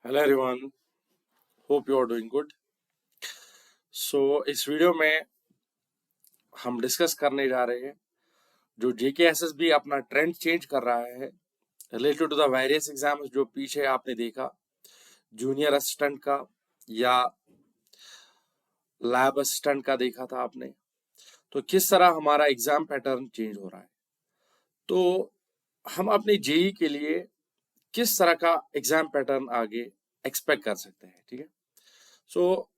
Hello everyone, hope you are doing good. So इस video में हम डिस्कस करने जा रहे हैं जो जेके एसएसबी अपना ट्रेंड चेंज कर रहा है related to the various exams जो पीछे आपने देखा, जूनियर असिस्टेंट का या लैब असिस्टेंट का देखा था आपने। तो किस तरह हमारा एग्जाम पैटर्न चेंज हो रहा है, तो हम अपने जेई के लिए किस तरह का एग्जाम पैटर्न आगे एक्सपेक्ट कर सकते हैं। ठीक है, सो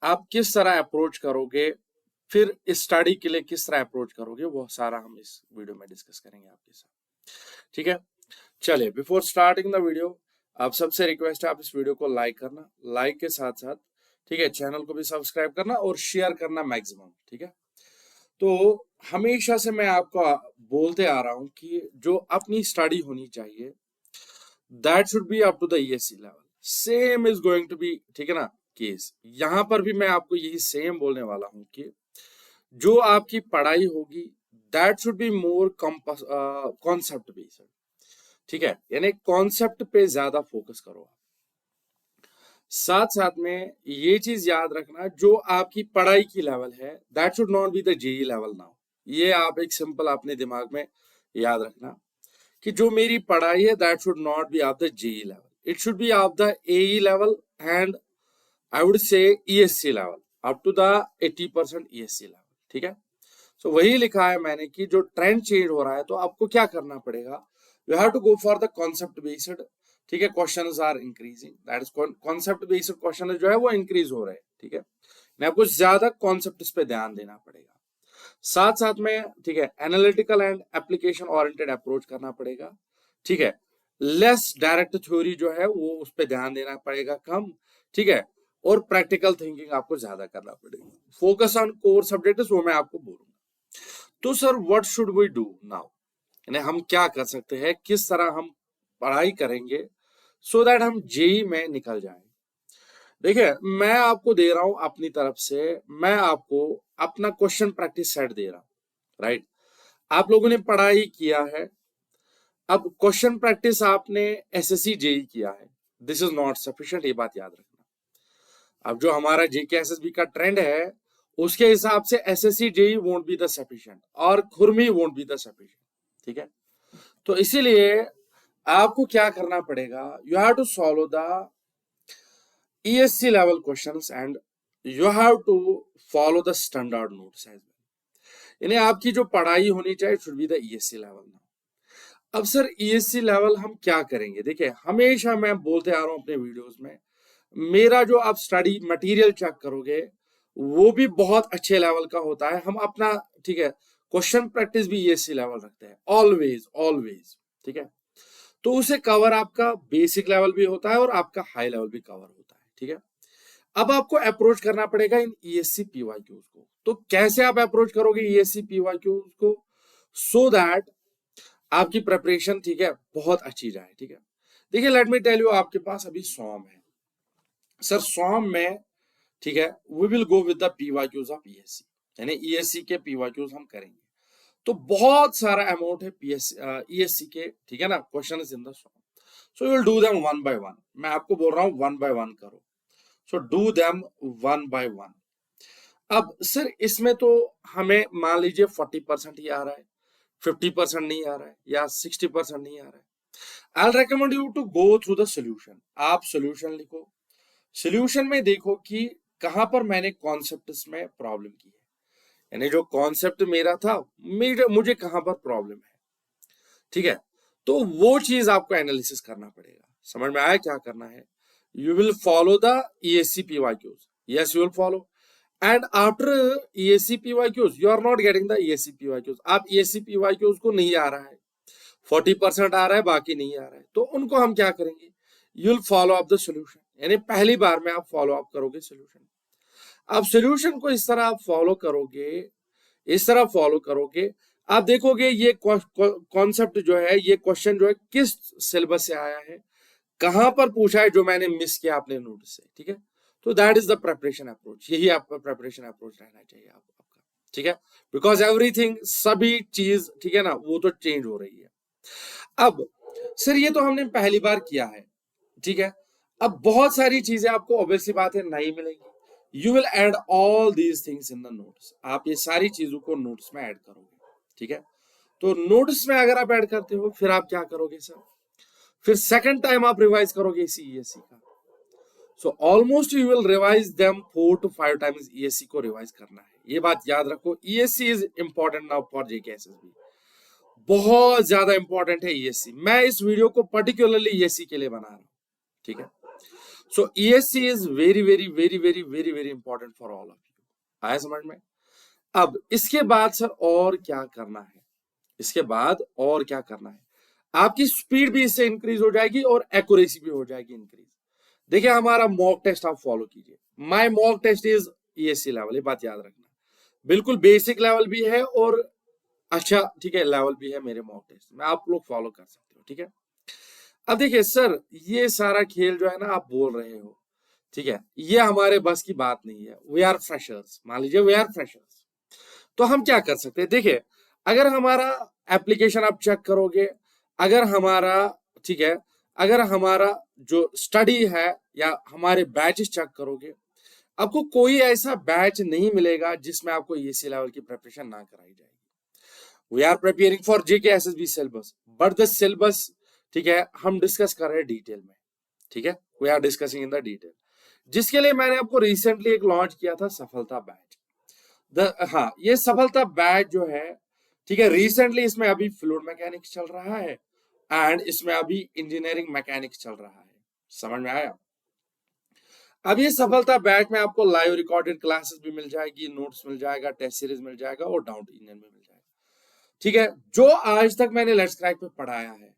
आप किस तरह अप्रोच करोगे, फिर इस स्टडी के लिए किस तरह अप्रोच करोगे, वो सारा हम इस वीडियो में डिस्कस करेंगे आपके साथ। ठीक है, चलिए बिफोर स्टार्टिंग द वीडियो आप सबसे रिक्वेस्ट है आप इस वीडियो को लाइक करना, लाइक के साथ साथ ठीक है चैनल को भी सब्सक्राइब करना और शेयर करना मैक्सिमम। ठीक है, तो हमेशा से मैं आपको बोलते आ रहा हूं कि जो अपनी स्टडी होनी चाहिए that should be up to the ESC level, same is going to be, ठीक है ना केस। यहां पर भी मैं आपको यही सेम बोलने वाला हूं कि जो आपकी पढ़ाई होगी that should be more concept based. ठीक है, यानी कॉन्सेप्ट पे ज्यादा फोकस करो आप। साथ साथ में ये चीज याद रखना, जो आपकी पढ़ाई की लेवल है that should not be the JE level now. ये आप एक सिंपल अपने दिमाग में याद रखना कि जो मेरी पढ़ाई है that should not be of the JE level, it should be of the AE level and I would say ESC level up to the 80% ESC level. ठीक है, सो वही लिखा है मैंने कि जो ट्रेंड चेंज हो रहा है तो आपको क्या करना पड़ेगा, you have to go for the concept based. ठीक है, questions are increasing, that is concept based question जो है वो इंक्रीज हो रहे हैं। ठीक है, मैं आपको ज्यादा कॉन्सेप्ट पे ध्यान देना पड़ेगा। साथ साथ में ठीक है analytical and application oriented approach करना पड़ेगा। ठीक है, लेस डायरेक्ट थ्योरी जो है वो उस पर ध्यान देना पड़ेगा कम। ठीक है, और प्रैक्टिकल थिंकिंग आपको ज्यादा करना पड़ेगा। फोकस ऑन कोर सब्जेक्ट्स वो मैं आपको बोलूंगा। तो sir what should we do now, यानी हम क्या कर सकते हैं, किस तरह हम पढ़ाई करेंगे सो दैट हम जेई में निकल जाएं। देखिए मैं आपको दे रहा हूं अपनी तरफ से, मैं आपको अपना क्वेश्चन प्रैक्टिस सेट दे रहा हूं, राइट। आप लोगों ने पढ़ाई किया है, अब क्वेश्चन प्रैक्टिस आपने एसएससी जेई किया है, दिस इज नॉट सफिशिएंट, ये बात याद रखना। अब जो हमारा जेके एसएसबी का ट्रेंड है उसके हिसाब से SSC JE won't be the sufficient और खुरमी वोंट बी द सफिशिएंट। ठीक है, तो इसीलिए आपको क्या करना पड़ेगा, you have to solve the ESC level questions and you have to follow the standard notes as well। यानी आपकी जो पढ़ाई होनी चाहिए should be the ESC level। अब सर ESC लेवल हम क्या करेंगे, देखिए हमेशा मैं बोलते आ रहा हूं अपने वीडियोस में, मेरा जो आप स्टडी मटेरियल चेक करोगे वो भी बहुत अच्छे लेवल का होता है। हम अपना ठीक है क्वेश्चन प्रैक्टिस भी ESC लेवल रखते हैं ऑलवेज ऑलवेज। ठीक है, तो उसे कवर आपका बेसिक लेवल भी होता है और आपका हाई लेवल भी कवर होता है। ठीक है, अब आपको अप्रोच करना पड़ेगा इन ईएससी पीवाईक्यूज को। तो कैसे आप अप्रोच करोगे ईएससी पीवाईक्यूज को, सो दैट आपकी प्रिपरेशन ठीक है बहुत अच्छी जाए। ठीक है, देखिए लेट मी टेल यू, आपके पास अभी सॉम है सर, सॉम में ठीक है we will go with the PYQs of ESC, यानी ईएससी के पीवाईक्यूज हम करेंगे। तो बहुत सारा अमाउंट है ईएससी के, ठीक है ना, question in the sum, so you will do them one by one. मैं आपको बोल रहा हूं वन बाय वन करो, so do them one by one. अब सर इसमें तो हमें मान लीजिए 40% ही आ रहा है, 50% नहीं आ रहा है या 60% नहीं आ रहा है, I will recommend you to go through the solution. आप सोल्यूशन लिखो, सोल्यूशन में देखो कि कहां पर मैंने कॉन्सेप्ट में प्रॉब्लम की है, यानी जो कॉन्सेप्ट मेरा था मुझे कहां पर प्रॉब्लम है। ठीक है, तो वो चीज आपको एनालिसिस करना पड़ेगा। समझ में आया क्या करना है, you will follow the ESC PYQs, yes you will follow, and after ESC PYQs you are not getting the ESC PYQs, आप ESC PYQs को नहीं आ रहा है, 40% आ रहा है बाकी नहीं आ रहा है, तो उनको हम क्या करेंगे, you will follow up the solution, यानी पहली बार में आप फॉलो अप करोगे सोल्यूशन। अब सोल्यूशन को इस तरह आप फॉलो करोगे, इस तरह फॉलो करोगे, आप देखोगे ये कॉन्सेप्ट जो है, ये क्वेश्चन जो है किस सिलेबस से आया है, कहां पर पूछा है जो मैंने मिस किया अपने नोट्स से। ठीक है, तो that is the preparation approach, यही आपका प्रिपरेशन अप्रोच रहना चाहिए आपका। ठीक है, बिकॉज एवरीथिंग, सभी चीज ठीक है ना वो तो चेंज हो रही है। अब सर ये तो हमने पहली बार किया है, ठीक है, अब बहुत सारी चीजें आपको ऑब्वियसली बात है नहीं मिलेंगी। You will add all these things in the notes. आप ये सारी चीजों को नोट्स में ऐड करोगे, ठीक है। तो नोट्स में अगर आप ऐड करते हो फिर आप क्या करोगे सर, फिर सेकंड टाइम आप रिवाइज करोगे इसी ईएससी का। So almost you will revise them 4 to 5 times. ESC को रिवाइज करना है, ये बात याद रखो। ESC is important now for JK SSB, बहुत ज्यादा इंपॉर्टेंट है ईएससी। मैं इस वीडियो को पर्टिकुलरली ईएससी के लिए बना रहा हूं, ठीक है। So ESC is very very very very very very important for all of you. आया समझ में? अब इसके बाद सर और क्या करना है, इसके बाद और क्या करना है, आपकी स्पीड भी इससे इंक्रीज हो जाएगी और एक्यूरेसी भी हो जाएगी इंक्रीज। देखिए हमारा मॉक टेस्ट आप फॉलो कीजिए। My mock test is ESC level, ये बात याद रखना। बिल्कुल बेसिक लेवल भी है और अच्छा ठीक है लेवल भी है मेरे मॉक टेस्ट में, आप लोग फॉलो कर सकते हो, ठीक है। अब देखिए सर ये सारा खेल जो है ना आप बोल रहे हो, ठीक है, ये हमारे बस की बात नहीं है। वी आर फ्रेशर्स, मान लीजिए वी आर फ्रेशर्स। तो हम क्या कर सकते हैं, देखिए अगर हमारा एप्लीकेशन आप चेक करोगे, अगर हमारा, ठीक है, अगर हमारा जो स्टडी है या हमारे बैचेस चेक करोगे, आपको कोई ऐसा बैच नहीं मिलेगा जिसमें आपको ईएससी लेवल की प्रिपरेशन ना कराई जाएगी। We are preparing for JK SSB syllabus, but the syllabus, ठीक है, हम डिस्कस कर रहे हैं डिटेल में, ठीक है, we are discussing in the detail, जिसके लिए मैंने आपको रिसेंटली एक लॉन्च किया था सफलता बैच। हाँ ये सफलता बैच जो है, ठीक है, रिसेंटली इसमें अभी फ्लूइड मैकेनिक्स चल रहा है एंड इसमें अभी इंजीनियरिंग मैकेनिक्स चल रहा है। समझ में आया? अब ये सफलता बैच में आपको लाइव रिकॉर्डेड क्लासेस भी मिल जाएगी, नोट्स मिल जाएगा, टेस्ट सीरीज मिल जाएगा और डाउट इंजन भी मिल जाएगा, ठीक है। जो आज तक मैंने लेट्स क्रैक पे पढ़ाया है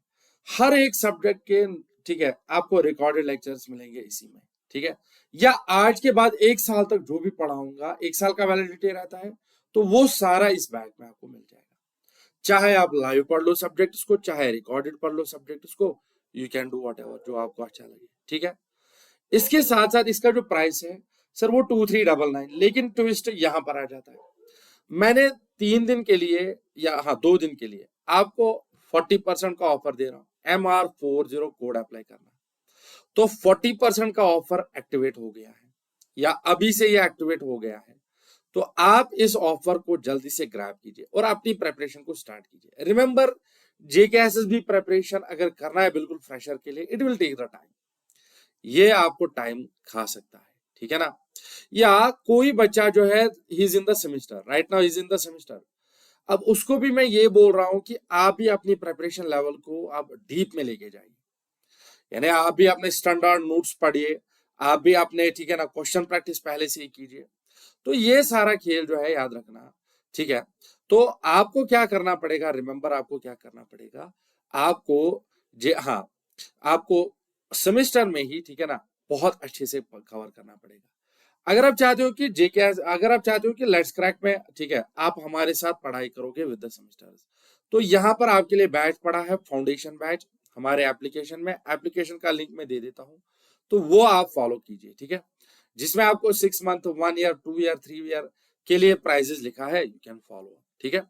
हर एक सब्जेक्ट के, ठीक है, आपको रिकॉर्डेड लेक्चर्स मिलेंगे इसी में, ठीक है। या आज के बाद 1 साल तक जो भी पढ़ाऊंगा, 1 साल का वैलिडिटी रहता है, तो वो सारा इस बैच में आपको मिल जाएगा। चाहे आप लाइव पढ़ लो सब्जेक्ट को, चाहे रिकॉर्डेड पढ़ लो सब्जेक्ट को, you can do what ever जो आपको अच्छा लगे, ठीक है। इसके साथ साथ इसका जो प्राइस है सर वो 2399, लेकिन ट्विस्ट यहां पर आ जाता है। मैंने 3 दिन के लिए या हाँ 2 दिन के लिए आपको 40% का ऑफर दे रहा हूँ। MR40 कोड अप्लाई करना, तो 40% का ऑफर एक्टिवेट हो गया है या अभी से ये एक्टिवेट हो गया है। तो आप इस ऑफर को जल्दी से ग्रैब कीजिए और अपनी प्रेपरेशन को स्टार्ट कीजिए। रिमेंबर जेके एसएसबी प्रेपरेशन अगर करना है बिल्कुल फ्रेशर के लिए, it will take the time, ये आपको टाइम खा सकता है, ठीक है ना। या कोई बच्चा जो है he is in the semester right now, is in the semester, अब उसको भी मैं ये बोल रहा हूं कि आप भी अपनी प्रिपरेशन लेवल को आप डीप में लेके जाइए, यानी आप भी अपने स्टैंडर्ड नोट्स पढ़िए, आप भी अपने, ठीक है ना, क्वेश्चन प्रैक्टिस पहले से ही कीजिए। तो ये सारा खेल जो है याद रखना, ठीक है। तो आपको क्या करना पड़ेगा, रिमेंबर आपको क्या करना पड़ेगा, आपको हाँ आपको सेमेस्टर में ही, ठीक है ना, बहुत अच्छे से कवर करना पड़ेगा। अगर आप चाहते हो कि जेके, अगर आप चाहते हो कि लेट्स क्रैक में, ठीक है, आप हमारे साथ पढ़ाई करोगे विद द सेमेस्टर्स, तो यहाँ पर आपके लिए बैच पड़ा है फाउंडेशन बैच हमारे एप्लीकेशन में। एप्लीकेशन का लिंक मैं दे देता हूँ, तो वो आप फॉलो कीजिए, ठीक है, जिसमें आपको 6 मंथ 1 ईयर 2 ईयर 3 ईयर के लिए प्राइजेस लिखा है, यू कैन फॉलो, ठीक है।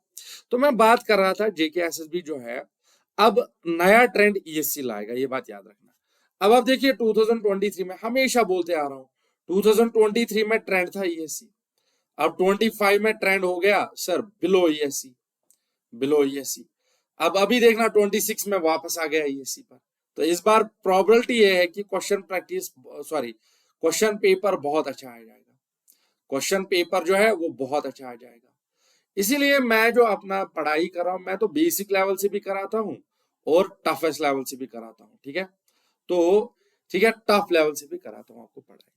तो मैं बात कर रहा था जेके एसएसबी जो है अब नया ट्रेंड ईएससी लाएगा, ये बात याद रखना। अब आप देखिए 2023 में हमेशा बोलते आ रहा हूं, 2023 में ट्रेंड था ईएससी, अब 25 में ट्रेंड हो गया sir below ESC, below ESC. अब अभी देखना 26 में वापस आ गया ईएससी पर। तो इस बार प्रोबेबिलिटी ये है कि question practice, sorry, question paper बहुत अच्छा आ जाएगा, क्वेश्चन पेपर जो है वो बहुत अच्छा आ जाएगा। इसीलिए मैं जो अपना पढ़ाई कर रहा हूं, मैं तो बेसिक लेवल से भी कराता हूं और टफेस्ट लेवल से भी कराता हूं, ठीक है। तो ठीक है, टफ लेवल से भी कराता हूं आपको पढ़ाई,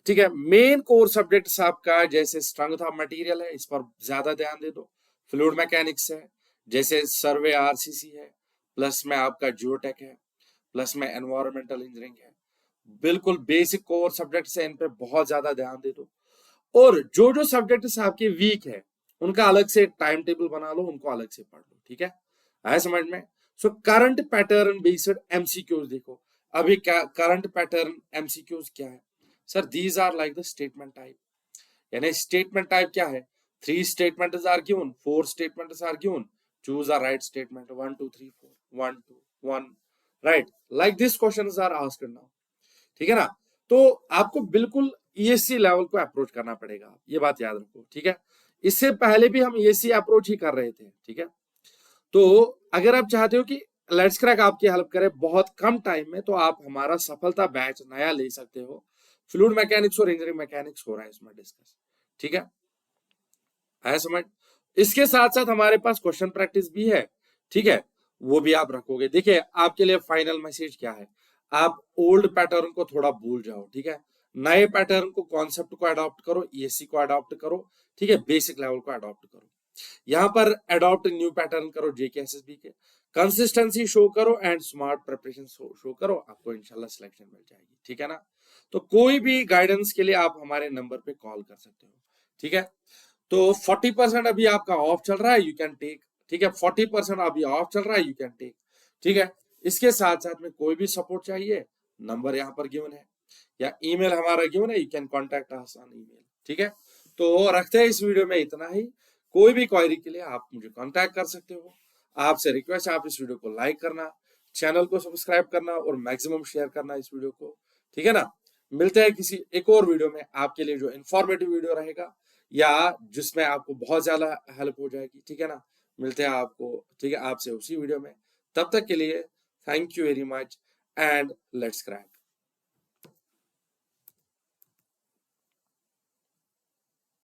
ठीक है। मेन कोर सब्जेक्ट्स आपका जैसे स्ट्रेंथ ऑफ मटेरियल है, इस पर ज्यादा ध्यान दे दो। फ्लूइड मैकेनिक्स है, जैसे सर्वे आरसीसी है, प्लस में आपका जियोटेक है, प्लस में एनवायरमेंटल इंजीनियरिंग है। बिल्कुल बेसिक कोर सब्जेक्ट्स है, इन पे बहुत ज्यादा ध्यान दे दो। और जो जो सब्जेक्ट्स आपके वीक है उनका अलग से टाइम टेबल बना लो, उनको अलग से पढ़ लो, ठीक है। आया समझ में? So current pattern based MCQs देखो। अभी करंट पैटर्न एमसीक्यूज क्या है sir, these are like the statement type, यानी स्टेटमेंट टाइप क्या है, 3 statements are given, 4 statements are given, choose a right statement, 1 2 3 4, 1 2 1, right, like these questions are asked now, ठीक है ना। तो आपको बिल्कुल ईएससी लेवल को अप्रोच करना पड़ेगा, ये बात याद रखो, ठीक है। इससे पहले भी हम ईएससी अप्रोच ही कर रहे थे, ठीक है। तो अगर आप चाहते हो कि लेट्स क्रैक आपकी हेल्प करे बहुत कम टाइम में, तो आप हमारा सफलता बैच नया ले सकते हो। फ्लूइड मैकेनिक्स और इंजीनियरिंग मैकेनिक्स हो रहा है इसमें डिस्कस, ठीक है समझ। इसके साथ साथ हमारे पास क्वेश्चन प्रैक्टिस भी है, ठीक है, वो भी आप रखोगे। देखिए आपके लिए फाइनल मैसेज क्या है, आप ओल्ड पैटर्न को थोड़ा भूल जाओ, ठीक है। नए पैटर्न को, कॉन्सेप्ट को अडॉप्ट करो, ईएससी को अडॉप्ट करो, ठीक है, बेसिक लेवल को अडॉप्ट करो। यहाँ पर अडॉप्ट न्यू पैटर्न करो जेके एसएसबी के, कंसिस्टेंसी शो करो एंड स्मार्ट प्रिपरेशन शो करो, आपको इंशाल्लाह सिलेक्शन मिल जाएगी, ठीक है ना। तो कोई भी गाइडेंस के लिए आप हमारे नंबर पे कॉल कर सकते हो, ठीक है। तो 40% अभी आपका ऑफ चल रहा है, यू कैन टेक, ठीक है। 40% अभी ऑफ चल रहा है, यू कैन टेक, ठीक है। इसके साथ साथ में कोई भी सपोर्ट चाहिए, नंबर यहाँ पर गिवन है या ईमेल हमारा गिवन है, you can contact us on email, ठीक है। तो रखते हैं इस वीडियो में इतना ही। कोई भी क्वेरी के लिए आप मुझे कांटेक्ट कर सकते हो। आपसे रिक्वेस्ट है आप इस वीडियो को लाइक करना, चैनल को सब्सक्राइब करना और मैक्सिमम शेयर करना इस वीडियो को, ठीक है ना। मिलते हैं किसी एक और वीडियो में आपके लिए जो इन्फॉर्मेटिव वीडियो रहेगा या जिसमें आपको बहुत ज्यादा हेल्प हो जाएगी, ठीक है ना। मिलते हैं आपको, ठीक है, आपसे उसी वीडियो में। तब तक के लिए thank you very much and let's crack.